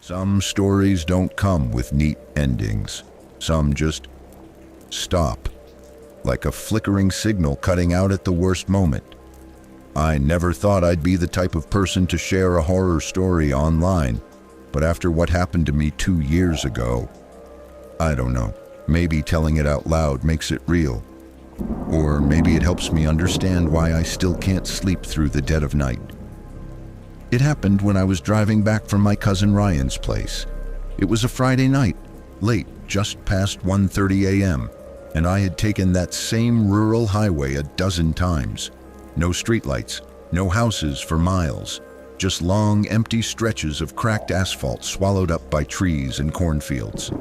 Some stories don't come with neat endings. Some just stop, like a flickering signal cutting out at the worst moment. I never thought I'd be the type of person to share a horror story online, but after what happened to me 2 years ago, I don't know, maybe telling it out loud makes it real. Or maybe it helps me understand why I still can't sleep through the dead of night. It happened when I was driving back from my cousin Ryan's place. It was a Friday night, late, just past 1:30 a.m., and I had taken that same rural highway a dozen times. No streetlights, no houses for miles, just long, empty stretches of cracked asphalt swallowed up by trees and cornfields.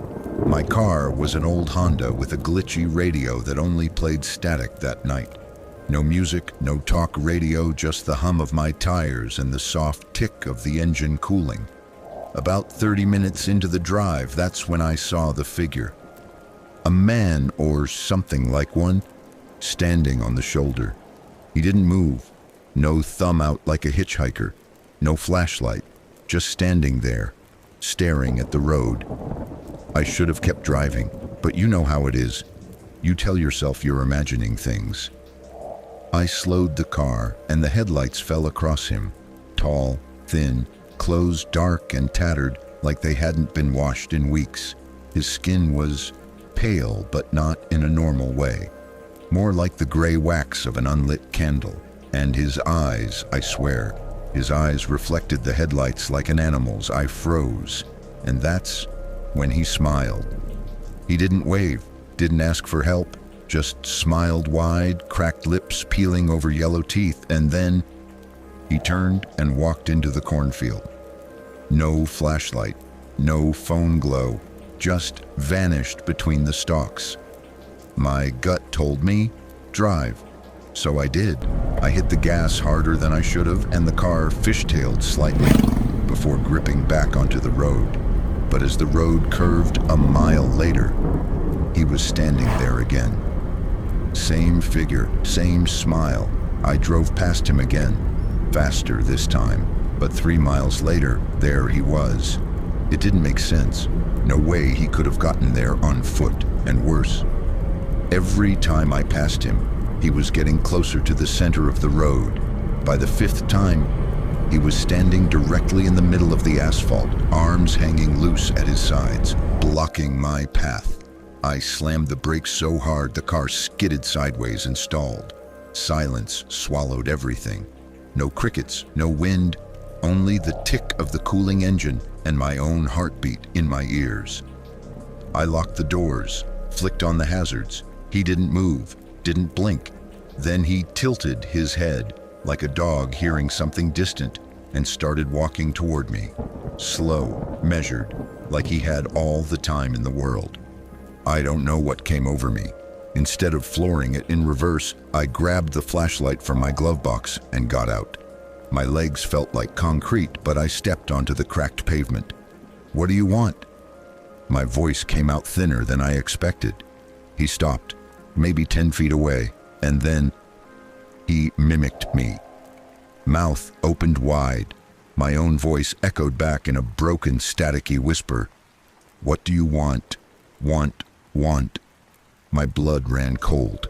My car was an old Honda with a glitchy radio that only played static that night. No music, no talk radio, just the hum of my tires and the soft tick of the engine cooling. About 30 minutes into the drive, that's when I saw the figure. A man, or something like one, standing on the shoulder. He didn't move, no thumb out like a hitchhiker, no flashlight, just standing there, staring at the road. I should have kept driving, but you know how it is. You tell yourself you're imagining things. I slowed the car, and the headlights fell across him, tall, thin, clothes dark and tattered like they hadn't been washed in weeks. His skin was pale, but not in a normal way. More like the gray wax of an unlit candle. And his eyes, I swear, his eyes reflected the headlights like an animal's. I froze, and that's when he smiled. He didn't wave, didn't ask for help, just smiled wide, cracked lips peeling over yellow teeth, and then he turned and walked into the cornfield. No flashlight, no phone glow, just vanished between the stalks. My gut told me, drive. So I did. I hit the gas harder than I should have, and the car fishtailed slightly before gripping back onto the road. But as the road curved a mile later, he was standing there again. Same figure, same smile. I drove past him again, faster this time, but 3 miles later, there he was. It didn't make sense. No way he could have gotten there on foot, and worse. Every time I passed him, he was getting closer to the center of the road. By the 5th time, he was standing directly in the middle of the asphalt, arms hanging loose at his sides, blocking my path. I slammed the brakes so hard the car skidded sideways and stalled. Silence swallowed everything. No crickets, no wind, only the tick of the cooling engine and my own heartbeat in my ears. I locked the doors, flicked on the hazards. He didn't move, didn't blink. Then he tilted his head, like a dog hearing something distant, and started walking toward me. Slow, measured, like he had all the time in the world. I don't know what came over me. Instead of flooring it in reverse, I grabbed the flashlight from my glove box and got out. My legs felt like concrete, but I stepped onto the cracked pavement. "What do you want?" My voice came out thinner than I expected. He stopped, maybe 10 feet away, and then he mimicked me. Mouth opened wide. My own voice echoed back in a broken, staticky whisper. "What do you want? Want. My blood ran cold.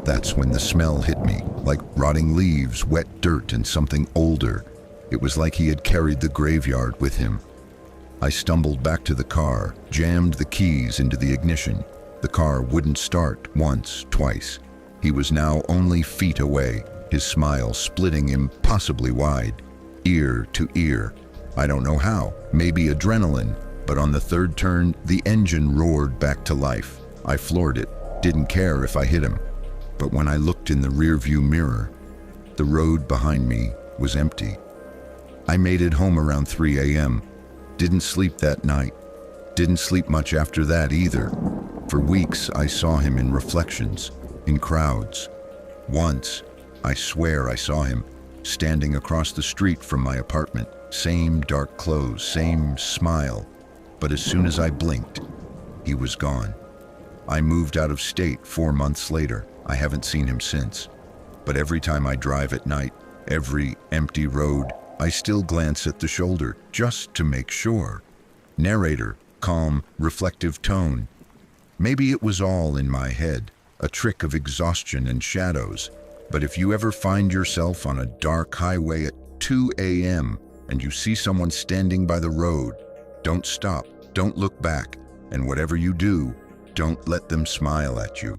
That's when the smell hit me, like rotting leaves, wet dirt, and something older. It was like he had carried the graveyard with him. I stumbled back to the car, jammed the keys into the ignition. The car wouldn't start once, twice. He was now only feet away, his smile splitting impossibly wide, ear to ear. I don't know how, maybe adrenaline, but on the 3rd turn, the engine roared back to life. I floored it, didn't care if I hit him. But when I looked in the rearview mirror, the road behind me was empty. I made it home around 3 a.m. Didn't sleep that night. Didn't sleep much after that either. For weeks, I saw him in reflections, in crowds. Once, I swear I saw him, standing across the street from my apartment. Same dark clothes, same smile. But as soon as I blinked, he was gone. I moved out of state 4 months later. I haven't seen him since. But every time I drive at night, every empty road, I still glance at the shoulder, just to make sure. Narrator, calm, reflective tone. Maybe it was all in my head, a trick of exhaustion and shadows. But if you ever find yourself on a dark highway at 2 a.m. and you see someone standing by the road, don't stop, don't look back, and whatever you do, don't let them smile at you.